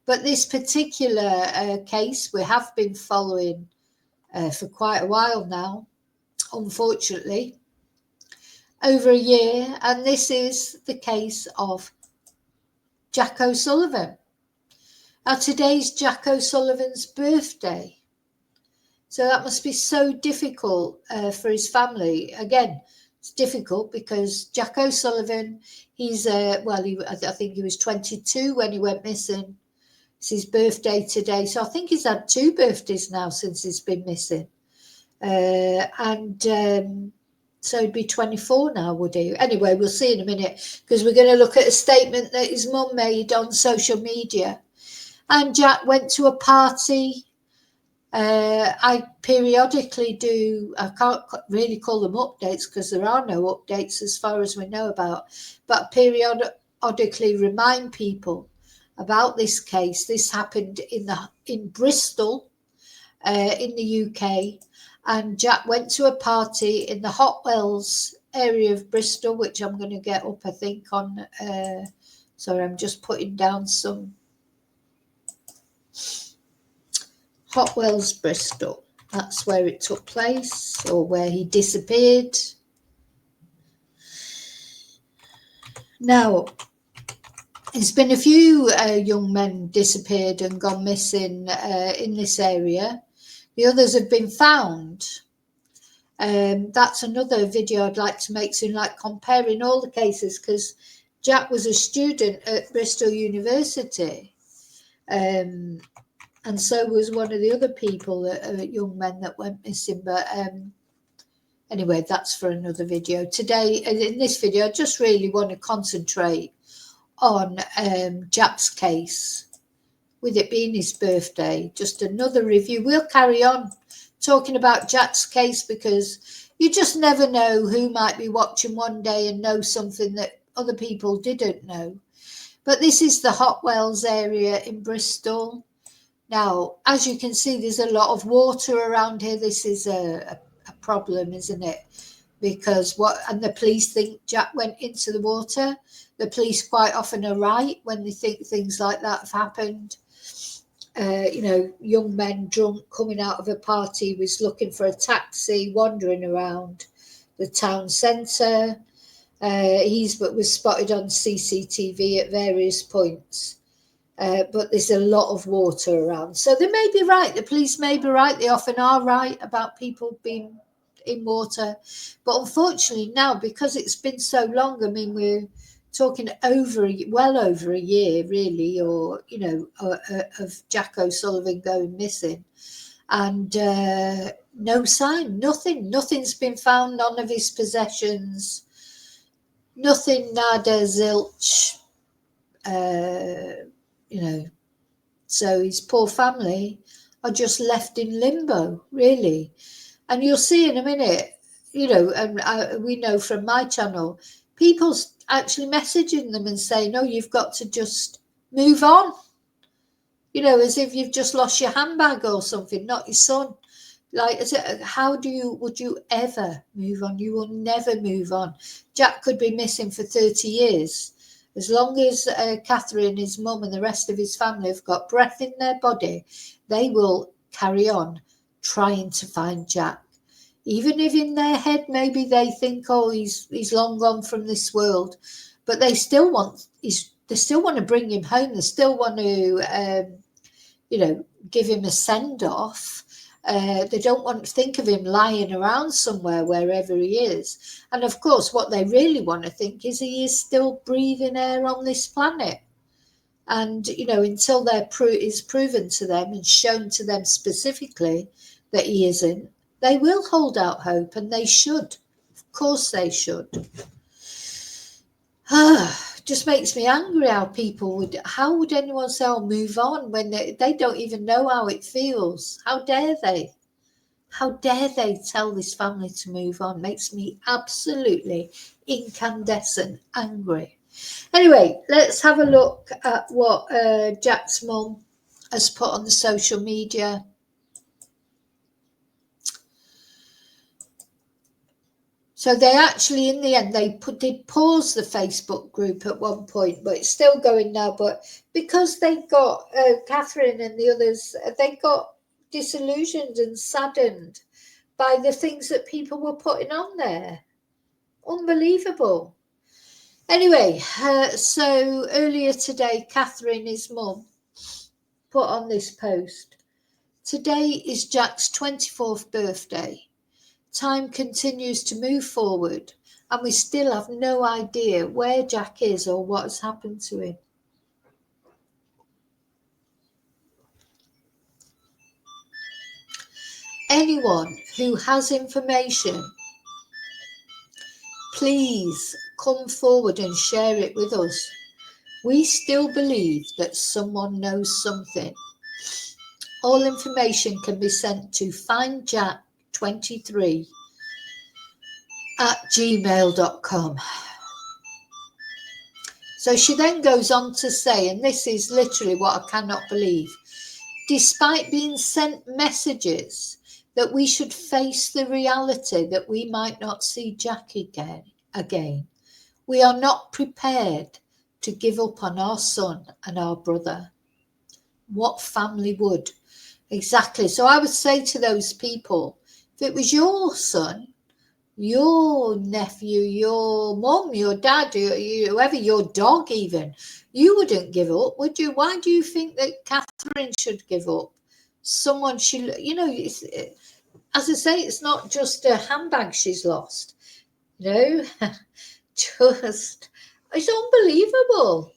But this particular case we have been following for quite a while now, unfortunately, over a year, and this is the case of Jack O'Sullivan. Now today's Jack O'Sullivan's birthday, so that must be so difficult for his family. Again, it's difficult because Jack O'Sullivan, he's I think he was 22 when he went missing. It's his birthday today, so I think he's had 2 birthdays now since he's been missing. So he'd be 24 now, would he? Anyway, we'll see in a minute, because we're going to look at a statement that his mum made on social media. And Jack went to a party. I periodically do, I can't really call them updates because there are no updates as far as we know about, but periodically remind people about this case. This happened in Bristol, in the UK, and Jack went to a party in the Hotwells area of Bristol, which I'm going to get up, I think, on, sorry, I'm just putting down some. Hotwells, Bristol, that's where it took place, or where he disappeared. Now, there's been a few young men disappeared and gone missing in this area. The others have been found. That's another video I'd like to make soon, like comparing all the cases, because Jack was a student at Bristol University. And so was one of the other people, young men that went missing. But anyway, that's for another video. Today, in this video, I just really want to concentrate on Jack's case, with it being his birthday. Just another review. We'll carry on talking about Jack's case, because you just never know who might be watching one day and know something that other people didn't know. But this is the Hotwells area in Bristol. Now, as you can see, there's a lot of water around here. This is a problem, isn't it? Because and the police think Jack went into the water. The police quite often are right when they think things like that have happened. Young men drunk coming out of a party, was looking for a taxi, wandering around the town centre. Was spotted on CCTV at various points. But there's a lot of water around. So they may be right. The police may be right. They often are right about people being in water. But unfortunately now, because it's been so long, I mean, we're talking well over a year, really, or, of Jack O'Sullivan going missing. And no sign, nothing's been found, none of his possessions, nothing, nada, zilch. So his poor family are just left in limbo, really. And you'll see in a minute, and we know from my channel, people's actually messaging them and saying, no, you've got to just move on. As if you've just lost your handbag or something, not your son. Like, would you ever move on? You will never move on. Jack could be missing for 30 years. As long as Catherine, his mum, and the rest of his family have got breath in their body, they will carry on trying to find Jack. Even if in their head maybe they think, oh, he's long gone from this world, but they still want to bring him home. They still want to, give him a send off. They don't want to think of him lying around somewhere, wherever he is. And of course, what they really want to think is he is still breathing air on this planet. And, until is proven to them and shown to them specifically that he isn't, they will hold out hope, and they should. Of course they should. Just makes me angry how would anyone say, oh, move on, when they don't even know how it feels? How dare they? How dare they tell this family to move on? Makes me absolutely incandescent angry. Anyway, let's have a look at what Jack's mum has put on the social media. So they actually, in the end, they did pause the Facebook group at one point, but it's still going now. But because they got Catherine and the others, they got disillusioned and saddened by the things that people were putting on there. Unbelievable. Anyway, so earlier today, Catherine, his mum, put on this post. Today is Jack's 24th birthday. Time continues to move forward, and we still have no idea where Jack is or what has happened to him. Anyone who has information, please come forward and share it with us. We still believe that someone knows something. All information can be sent to findjack23@gmail.com. So she then goes on to say, and this is literally what I cannot believe, despite being sent messages that we should face the reality that we might not see Jack again, we are not prepared to give up on our son and our brother. What family would? Exactly. So I would say to those people, if it was your son, your nephew, your mum, your dad, whoever, your dog even, you wouldn't give up, would you? Why do you think that Catherine should give up? Someone she, as I say, it's not just a handbag she's lost. Just, it's unbelievable.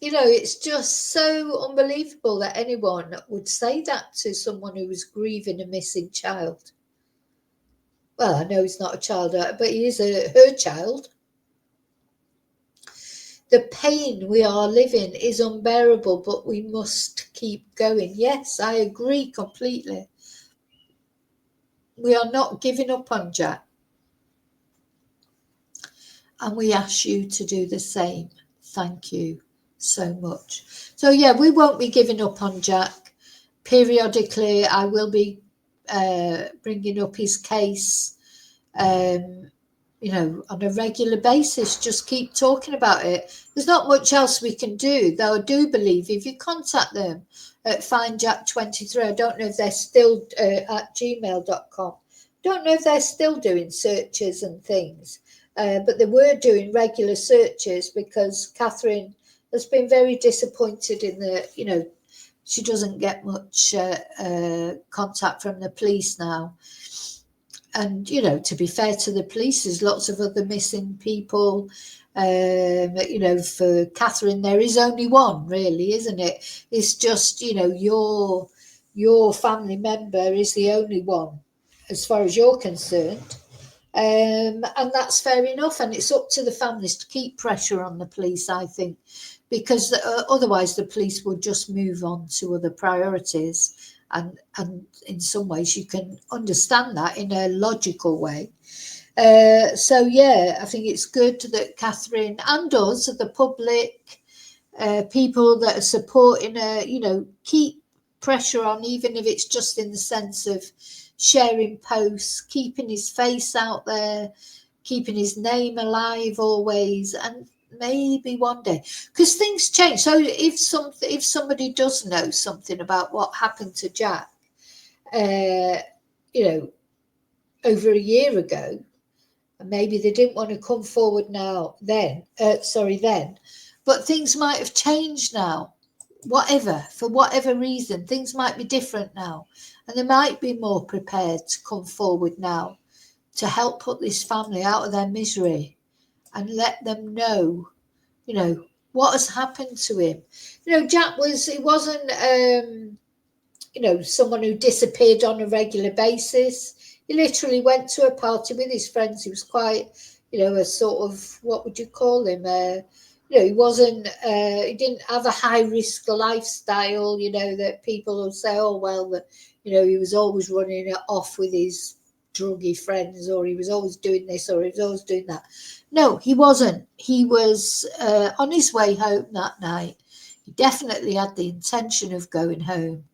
It's just so unbelievable that anyone would say that to someone who was grieving a missing child. Well, I know he's not a child, but he is her child. The pain we are living is unbearable, but we must keep going. Yes, I agree completely. We are not giving up on Jack. And we ask you to do the same. Thank you so much. So, yeah, we won't be giving up on Jack. Periodically, I will be bringing up his case, on a regular basis. Just keep talking about it. There's not much else we can do, though I do believe if you contact them at findjack23, I don't know if they're still at gmail.com. Don't know if they're still doing searches and things, but they were doing regular searches because Catherine has been very disappointed in she doesn't get much contact from the police now. And, to be fair to the police, there's lots of other missing people. For Catherine, there is only one, really, isn't it? It's just, your family member is the only one, as far as you're concerned. And that's fair enough. And it's up to the families to keep pressure on the police, I think, because otherwise the police will just move on to other priorities. And in some ways you can understand that in a logical way. So, yeah, I think it's good that Catherine and us, the public, people that are supporting her, keep pressure on, even if it's just in the sense of sharing posts, keeping his face out there, keeping his name alive always, and maybe one day, because things change. So if somebody does know something about what happened to Jack, over a year ago, and maybe they didn't want to come forward then, but things might have changed now. For whatever reason, things might be different now, and they might be more prepared to come forward now to help put this family out of their misery and let them know, what has happened to him. Jack wasn't, someone who disappeared on a regular basis. He literally went to a party with his friends. He was quite, a sort of, what would you call him? He wasn't, he didn't have a high risk lifestyle, that people will say, oh, well, that, he was always running it off with his druggy friends, or he was always doing this, or he was always doing that. No, he wasn't. He was on his way home that night. He definitely had the intention of going home.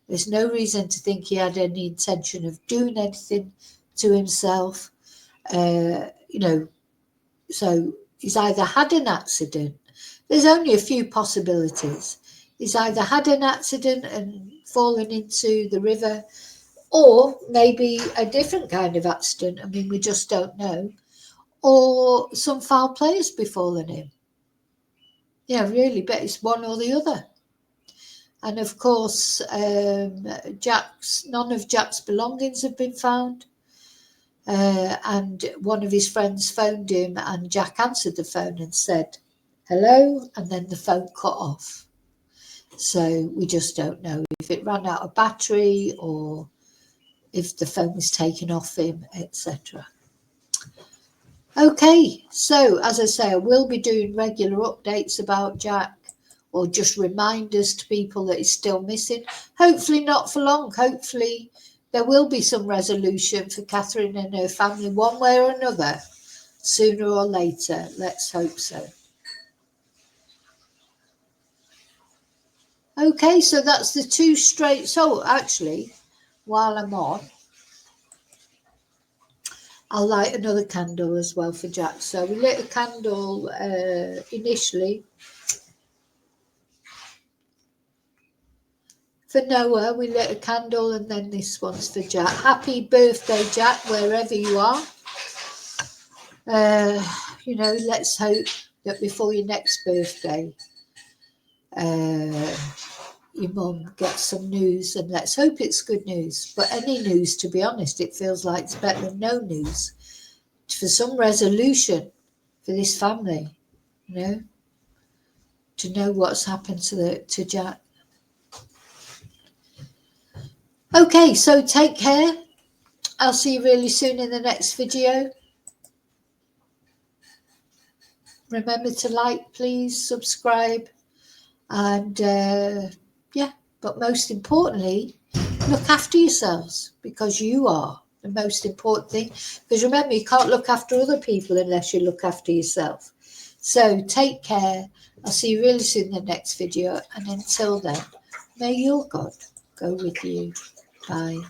There's no reason to think he had any intention of doing anything to himself. You know, so he's either had an accident. There's only a few possibilities. He's either had an accident and fallen into the river, or maybe a different kind of accident. I mean, we just don't know. Or some foul play has befallen him. Yeah, really, but it's one or the other. And of course, none of Jack's belongings have been found. And one of his friends phoned him, and Jack answered the phone and said, "Hello," and then the phone cut off. So we just don't know if it ran out of battery or if the phone was taken off him, etc. Okay, so as I say, I will be doing regular updates about Jack, or just reminders to people that he's still missing. Hopefully not for long. Hopefully there will be some resolution for Catherine and her family one way or another, sooner or later. Let's hope so. Okay, so that's the two straight. So actually, while I'm on, I'll light another candle as well for Jack. So we lit a candle initially for Noah. We lit a candle, and then this one's for Jack. Happy birthday, Jack, wherever you are. You know, let's hope that before your next birthday, your mum gets some news, and let's hope it's good news. But any news, to be honest, it feels like it's better than no news. For some resolution for this family, you know, to know what's happened to Jack. Okay, so take care. I'll see you really soon in the next video. Remember to like, please, subscribe, and yeah, but most importantly, look after yourselves, because you are the most important thing. Because remember, you can't look after other people unless you look after yourself. So take care. I'll see you really soon in the next video, and until then, may your God go with you. Bye.